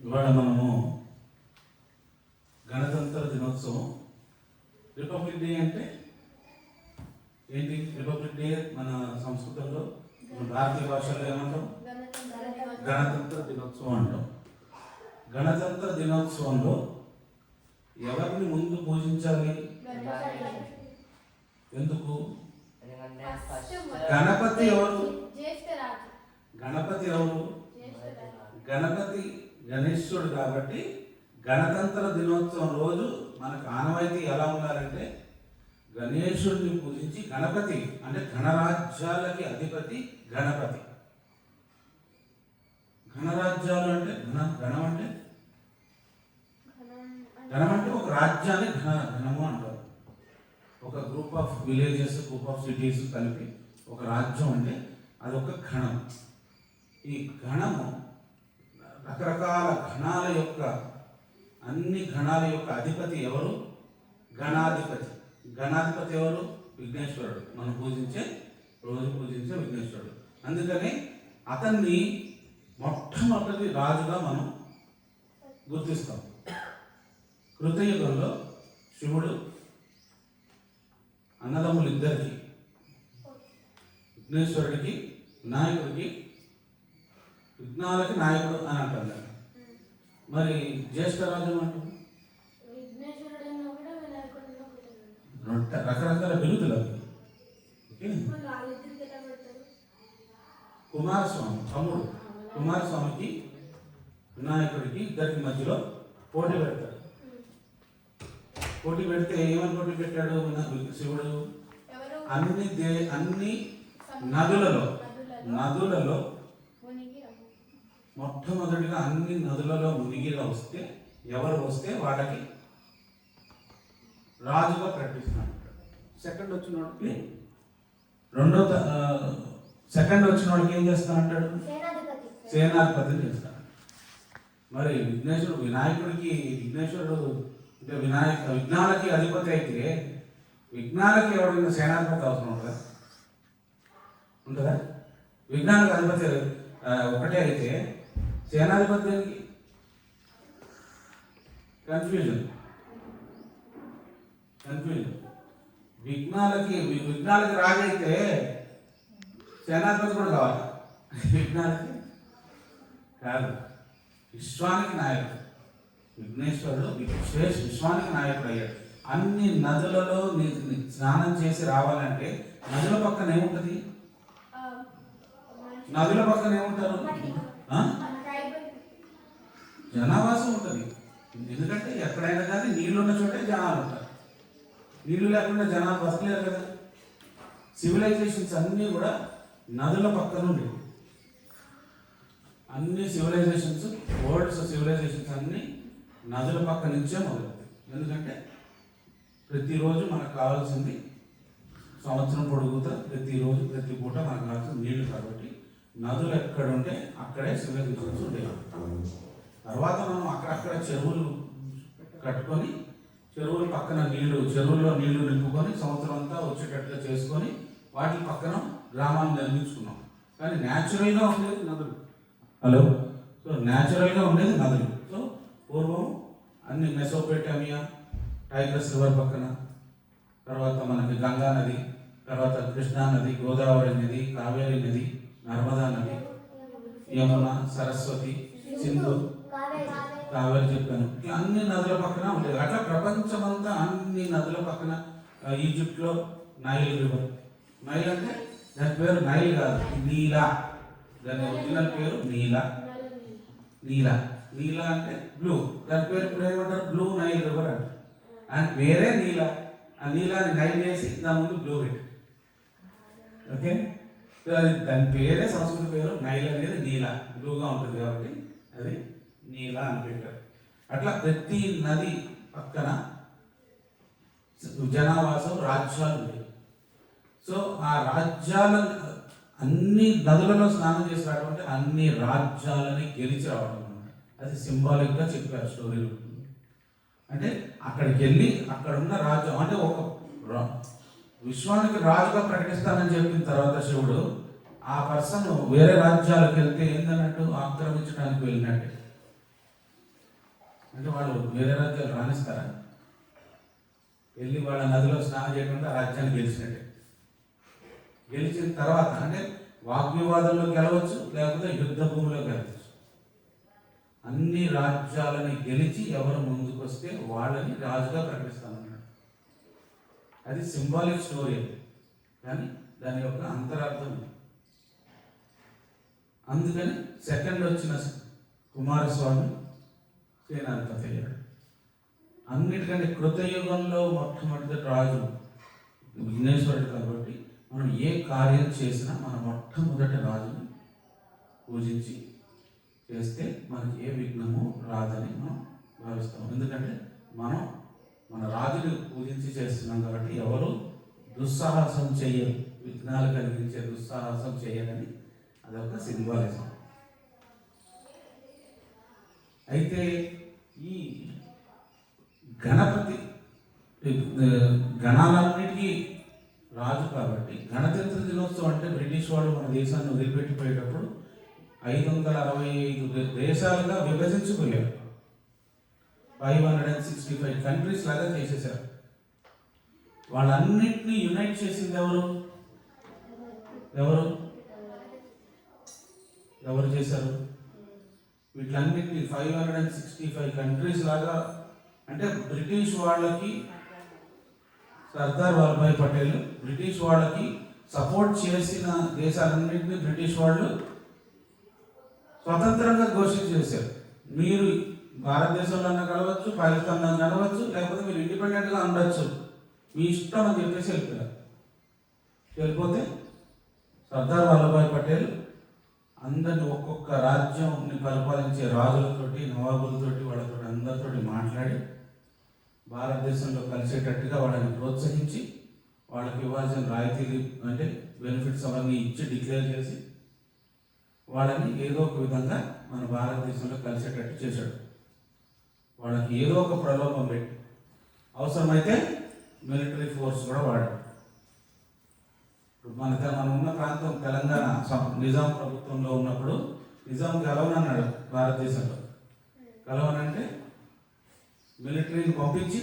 ఇవాళ మనము గణతంత్ర దినోత్సవం. రిపబ్లిక్ డే అంటే ఏంటి? రిపబ్లిక్ డే మన సంస్కృతంలో, మన భారతీయ భాషలో ఏమంటాం? గణతంత్ర దినోత్సవం అంటాం. గణతంత్ర దినోత్సవంలో ఎవరిని ముందు పూజించాలి? ఎందుకు? గణపతి ఎవరు? గణపతి ఎవరు? గణపతి గణేశుడు. కాబట్టి గణతంత్ర దినోత్సవం రోజు మనకు ఆనవాయితీ ఎలా ఉండాలంటే గణేశుడిని పూజించి, గణపతి అంటే గణరాజ్యాలకి అధిపతి గణపతి. గణరాజ్యాలు అంటే గణం అంటే ఒక రాజ్యాన్ని గణము అంటారు. ఒక group of villages, group of cities కలిపి ఒక రాజ్యం అంటే అదొక గణం. ఈ గణము రకరకాల గణాల యొక్క, అన్ని గణాల యొక్క అధిపతి ఎవరు? గణాధిపతి. గణాధిపతి ఎవరు? విఘ్నేశ్వరుడు. మనం రోజు పూజించే విఘ్నేశ్వరుడు. అందుకని అతన్ని మొట్టమొదటి రాజుగా మనం గుర్తిస్తాం. కృతయుగంలో శివుడు అన్నదమ్ములు ఇద్దరికి, విఘ్నేశ్వరుడికి, వినాయకుడికి, విఘ్నాలకి నాయకుడు అని అంటారు. మరి జ్యేష్ఠ రాజు అంటారు. రకరకాల బిరుదులు అవి. కుమారస్వామి తమ్ముడు, కుమారస్వామికి వినాయకుడికి ఇద్దరికి మధ్యలో పోటీ పెడతాడు. పోటీ పెడితే ఏమని పోటీ పెట్టాడు శివుడు? అన్ని నదులలో మొట్టమొదటిగా అన్ని నదులలో మునిగిగా వస్తే, ఎవరు వస్తే వాళ్ళకి రాజుగా ప్రకటిస్తున్నాడు. సెకండ్ వచ్చిన వాడికి సెకండ్ వచ్చిన వాడికి ఏం చేస్తానంటాడు? సేనాధిపతిని చేస్తాడు. మరి విఘ్నేశ్వరుడు అంటే విఘ్నాలకి అధిపతి అయితే విఘ్నాలకి ఎవరైనా సేనాధిపతి అవసరం ఉంటుందా? విఘ్నాలకు అధిపతి ఒకటే అయితే సేనాధిపతి కన్ఫ్యూజన్. విఘ్నాలకి రాజైతే సేనాధిపతి కూడా కావాలి. విఘ్నాలకి కాదు, విశ్వానికి నాయకుడు. విఘ్నేశ్వరుడు విశ్వానికి నాయకుడు అయ్యాడు. అన్ని నదులలో స్నానం చేసి రావాలంటే నదుల పక్కన ఏముంటుంది? నదుల పక్కన ఏముంటారు? జనావాసం ఉంటుంది. ఎందుకంటే ఎక్కడైనా కానీ నీళ్ళు ఉన్న చోటే జనాలు ఉంటారు. నీళ్లు లేకుండా జనాలు బతకలేరు కదా. సివిలైజేషన్స్ అన్నీ కూడా నదుల పక్కన ఉండేవి. అన్ని సివిలైజేషన్స్, వరల్డ్స్ సివిలైజేషన్స్ అన్నీ నదుల పక్క నుంచే మొదలవుతాయి. ఎందుకంటే ప్రతిరోజు మనకు కావాల్సింది సంవత్సరం పొడుగుతా ప్రతిరోజు ప్రతి పూట మనకు కావాల్సిన నీళ్లు. కాబట్టి నదులు ఎక్కడ ఉంటే అక్కడే సివిలైజేషన్స్ ఉండేవి. తర్వాత మనం అక్కడక్కడ చెరువులు కట్టుకొని, చెరువుల పక్కన చెరువుల్లో నీళ్లు నింపుకొని సంవత్సరం అంతా వచ్చేటట్టుగా చేసుకొని వాటి పక్కన గ్రామాలు నిర్మించుకున్నాం. కానీ న్యాచురల్గా ఉండేది నదులు. న్యాచురల్గా ఉండేది నదులు. సో పూర్వం అన్ని మెసోపోటామియా, టైగ్రస్ రివర్ పక్కన, తర్వాత మనకి గంగా నది, తర్వాత కృష్ణా నది, గోదావరి నది, కావేరీ నది, నర్మదా నది, యమున, సరస్వతి, సింధు, కావేరీ చెప్పాను. ఇట్లా అన్ని నదుల పక్కన ఉండేది. అట్లా ప్రపంచమంతా అన్ని నదుల పక్కన. ఈజిప్ట్లో నైల్ రివర్. నైల్ అంటే దాని పేరు నైల్ కాదు, నీలా. దాని ఒరిజినల్ పేరు నీలా. నీలా అంటే బ్లూ. దాని పేరు ఇప్పుడు ఏమంటారు? బ్లూ నైల్ రివర్ అంటారు. అండ్ వేరే నీలా. ఆ నీలాని నైల్ చేసి దాని ముందు బ్లూ పెట్టి, ఓకే. దాని పేరే, సంస్కృత పేరు నైల్ అనేది నీలా. బ్లూగా ఉంటుంది కాబట్టి అది నీలా అని పెట్టారు. అట్లా ప్రతి నది పక్కన జనావాసం, రాజ్యాలు ఉండేవి. సో ఆ రాజ్యాల అన్ని నదులలో స్నానం చేసి రావడం అంటే అన్ని రాజ్యాలని గెలిచి రావడం అన్నమాట. అది సింబాలిక్గా చెప్పారు స్టోరీలు. అంటే అక్కడికి వెళ్ళి అక్కడున్న రాజ్యం అంటే ఒక విశ్వానికి రాజుగా ప్రకటిస్తానని చెప్పిన తర్వాత శివుడు ఆ పర్సన్ వేరే రాజ్యాలకు వెళ్తే ఏందన్నట్టు ఆక్రమించడానికి వెళ్ళినట్టే. అంటే వాళ్ళు వేరే రాజ్యాలు రాణిస్తారా? వెళ్ళి వాళ్ళ నదిలో స్నానం చేయకుండా ఆ రాజ్యాన్ని గెలిచినట్టే. గెలిచిన తర్వాత అంటే వాగ్వివాదంలో గెలవచ్చు, లేకపోతే యుద్ధ భూమిలో గెలవచ్చు. అన్ని రాజ్యాలని గెలిచి ఎవరు ముందుకు వస్తే వాళ్ళని రాజుగా ప్రకటిస్తానన్నాడు. అది సింబాలిక్ స్టోరీ అది, కానీ దాని యొక్క అంతరార్థం ఉంది. అందుకని సెకండ్ వచ్చిన కుమారస్వామి సేనాధిపతి అయ్యాడు. అన్నిటికంటే కృతయుగంలో మొట్టమొదటి రాజు విఘ్నేశ్వరుడు కాబట్టి మనం ఏ కార్యం చేసినా మన మొట్టమొదటి రాజుని పూజించి చేస్తే మనకి ఏ విఘ్నము రాదని మనం భావిస్తాం. ఎందుకంటే మనం మన రాజుని పూజించి చేస్తున్నాం కాబట్టి ఎవరు దుస్సాహసం చేయరు, విఘ్నాలు కలిగించే దుస్సాహసం చేయరని అదొక సింబాలిజం. అయితే ఈ గణపతి గణాలన్నిటికీ రాజు కాబట్టి గణతంత్ర దినోత్సవం అంటే బ్రిటిష్ వాళ్ళు మన దేశాన్ని వదిలిపెట్టిపోయేటప్పుడు 565 దేశాలుగా విభజించిపోయారు. 565 కంట్రీస్ లాగా చేసేసారు. వాళ్ళన్నింటినీ యునైట్ చేసింది ఎవరు చేశారు? వీటిలన్నింటినీ 565 కంట్రీస్ లాగా అంటే బ్రిటిష్ వాళ్ళకి సర్దార్ వల్లభాయ్ పటేల్ బ్రిటిష్ వాళ్ళకి సపోర్ట్ చేసిన దేశాలన్నింటినీ బ్రిటిష్ వాళ్ళు స్వతంత్రంగా ఘోషించి చేశారు. మీరు భారతదేశంలో కలవచ్చు, పాకిస్తాన్లో కలవచ్చు, లేకపోతే మీరు ఇండిపెండెంట్గా ఉండొచ్చు, మీ ఇష్టం అని చెప్పేసి వెళ్ళిపోతే సర్దార్ వల్లభాయ్ పటేల్ అందరిని ఒక్కొక్క రాజ్యంని పరిపాలించే రాజులతోటి, నవాబులతోటి, వాళ్ళతో అందరితోటి మాట్లాడి భారతదేశంలో కలిసేటట్టుగా వాళ్ళని ప్రోత్సహించి వాళ్ళకి ఇవ్వాల్సిన రాయితీలు అంటే బెనిఫిట్స్ అవన్నీ ఇచ్చి డిక్లేర్ చేసి వాళ్ళని ఏదో ఒక విధంగా మన భారతదేశంలో కలిసేటట్టు చేశాడు. వాళ్ళకి ఏదో ఒక ప్రలోభం పెట్టి అవసరమైతే మిలిటరీ ఫోర్స్ కూడా వాడాడు. ఇప్పుడు మనం ఉన్న ప్రాంతం తెలంగాణ నిజాం ప్రభుత్వంలో ఉన్నప్పుడు నిజాం గెలవనన్నాడు భారతదేశంలో. గెలవనంటే మిలిటరీని పంపించి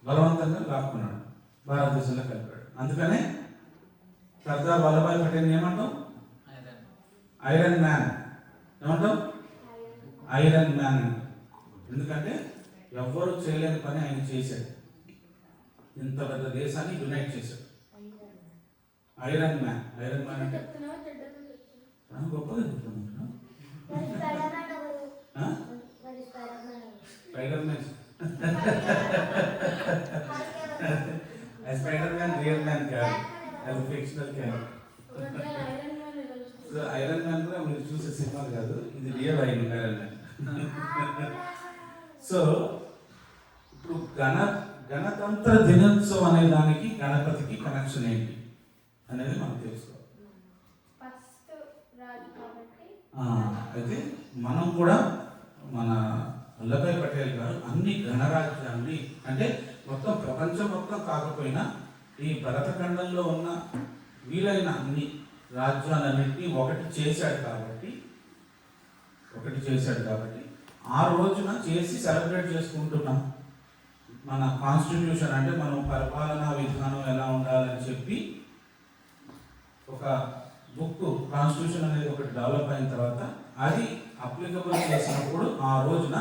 బలవంతంగా లాక్కున్నాడు, భారతదేశంలో కలిపాడు. అందుకనే సర్దార్ వల్లభాయ్ పటేల్ ఏమంటాం? Iron man. ఏమంటాం? Iron man. ఎందుకంటే ఎవ్వరు చేయలేని పని ఆయన చేశాడు. ఇంత పెద్ద దేశాన్ని యునైట్ చేశాడు. Iron man. ఐరన్ మ్యాన్ అంటే గొప్పగా చెప్తున్నాను. Spider man spider man real man కాదు, అది ఫిక్షనల్ క్యారెక్టర్. ఐరన్ మ్యాన్ కూడా మీరు చూసే సినిమా కాదు, ఇది రియల్ ఐరన్ మ్యాన్. సో ఇప్పుడు గణతంత్ర దినోత్సవం అనే దానికి గణపతికి కనెక్షన్ ఏంటి అనేది మనం తెలుసుకోవాలి. అయితే మనం కూడా మన వల్లభాయ్ పటేల్ గారు అన్ని గణరాజ్యాన్ని అంటే మొత్తం ప్రపంచం మొత్తం కాకపోయినా ఈ భరతఖండంలో ఉన్న వీలైన అన్ని రాజ్యాలన్నింటినీ ఒకటి చేశాడు కాబట్టి ఆ రోజున చేసి సెలబ్రేట్ చేసుకుంటున్నాం. మన కాన్స్టిట్యూషన్ అంటే మనం పరిపాలనా విధానం ఎలా ఉండాలని చెప్పి ఒక బుక్ కాన్స్టిట్యూషన్ అనేది ఒకటి డెవలప్ అయిన తర్వాత అది అప్లికబుల్ చేసినప్పుడు ఆ రోజున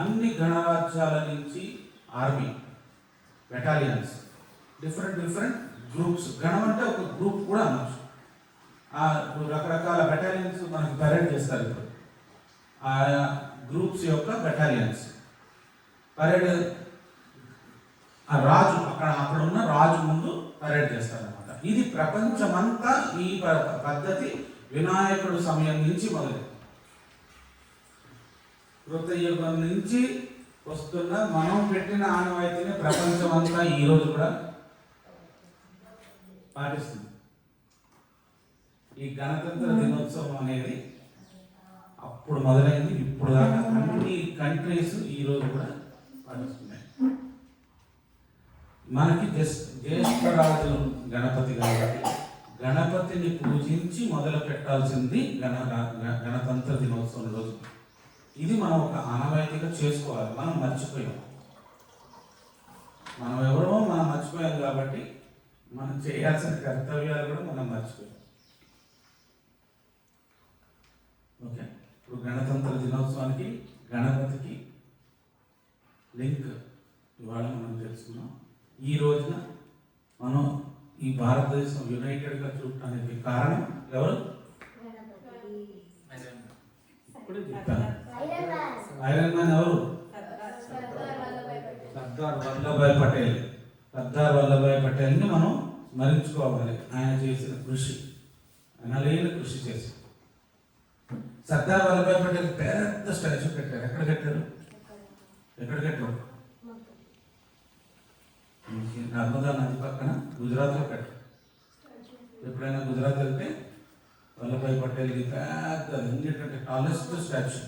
అన్ని గణరాజ్యాల నుంచి ఆర్మీ బెటాలియన్స్ డిఫరెంట్ గ్రూప్స్, గణం అంటే ఒక గ్రూప్ కూడా అనొచ్చు. రకరకాల బెటాలియన్స్ మనకి పరేడ్ చేస్తారు. ఇప్పుడు ఆ గ్రూప్స్ యొక్క బెటాలియన్స్ పరేడ్ ఆ రాజు అక్కడ ఉన్న రాజు ముందు పరేడ్ చేస్తారనమాట. ఇది ప్రపంచమంతా ఈ పద్ధతి వినాయకుడు సమయం నుంచి మొదలు కృతయుగం నుంచి వస్తున్న మనం పెట్టిన ఆనవాయితీని ప్రపంచం అంతా ఈరోజు కూడా పాటిస్తుంది. ఈ గణతంత్ర దినోత్సవం అనేది అప్పుడు మొదలైంది, ఇప్పుడు దాకా అన్ని కంట్రీస్ ఈరోజు కూడా పాటిస్తున్నాయి. మనకి జ్యేష్ఠరాజు గణపతి కాబట్టి గణపతిని పూజించి మొదలు పెట్టాల్సింది గణతంత్ర దినోత్సవం రోజు. ఇది మనం ఒక ఆనవాయితీగా చేసుకోవాలి. మనం మర్చిపోయాం, మనం ఎవరో మనం మర్చిపోయాం కాబట్టి మనం చేయాల్సిన కర్తవ్యాలు కూడా మనం మర్చిపోయాం. ఓకే, ఇప్పుడు గణతంత్ర దినోత్సవానికి గణపతికి లింక్ ఇవాళ మనం తెలుసుకున్నాం. ఈ రోజున మనం ఈ భారతదేశం యునైటెడ్గా చూడటానికి కారణం ఎవరు? ఇప్పుడే చెప్పాను. ఐరన్ మ్యాన్ ఎవరు? సర్దార్ వల్లభాయ్ పటేల్. సర్దార్ వల్లభాయ్ పటేల్ని మనం స్మరించుకోవాలి. ఆయన చేసిన కృషి, ఆయన లేని కృషి చేసి. సర్దార్ వల్లభాయ్ పటేల్ పెద్ద స్టాచ్యూ కట్టారు. ఎక్కడ కట్టారు? నర్మదా నది పక్కన గుజరాత్లో కట్టారు. ఎప్పుడైనా గుజరాత్ వెళ్తే వల్లభాయ్ పటేల్కి పెద్ద ఎందుకంటే టాలెస్ట్ స్టాచ్యూ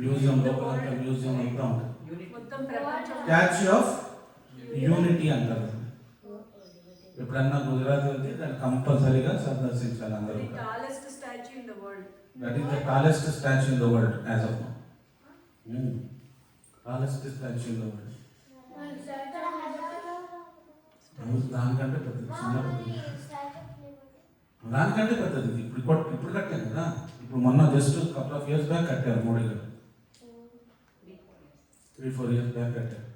మ్యూజియం లోపల మ్యూజియం అంతా ఉంటుంది. స్టాచ్యూ ఆఫ్ యూనిటీ అంటారు. ఎప్పుడన్నా గుజరాత్ వెళ్తే దాన్ని కంపల్సరీగా సందర్శించాలి అందరూ. That is the tallest statue in the world as of now. Tallest statue in the world. దానికంటే పెద్దది, చిన్న పెద్దది, దానికంటే పెద్దది. ఇప్పుడు కట్టాను కదా, ఇప్పుడు మొన్న just couple of years back కట్టారు మోడీ గారు. 3-4 ఇయర్స్ బ్యాక్ కట్టారు.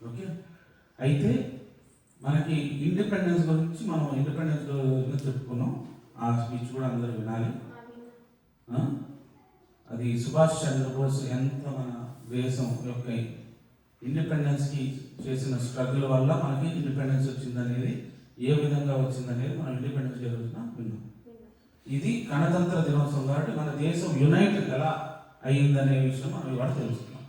ఓకే, అయితే మనకి ఇండిపెండెన్స్ గురించి మనం ఇండిపెండెన్స్ గురించి చెప్పుకున్నాం. ఆ స్పీచ్ కూడా అందరూ వినాలి. అది సుభాష్ చంద్రబోస్ ఎంత మన దేశం యొక్క ఇండిపెండెన్స్కి చేసిన స్ట్రగుల్ వల్ల మనకి ఇండిపెండెన్స్ వచ్చిందనేది, ఏ విధంగా వచ్చిందనేది మనం ఇండిపెండెన్స్ డే రోజున విన్నాం. ఇది గణతంత్ర దినోత్సవం కాబట్టి మన దేశం యునైటెడ్ ఎలా అయ్యిందనే విషయం మనం ఇవాళ తెలుసుకున్నాం.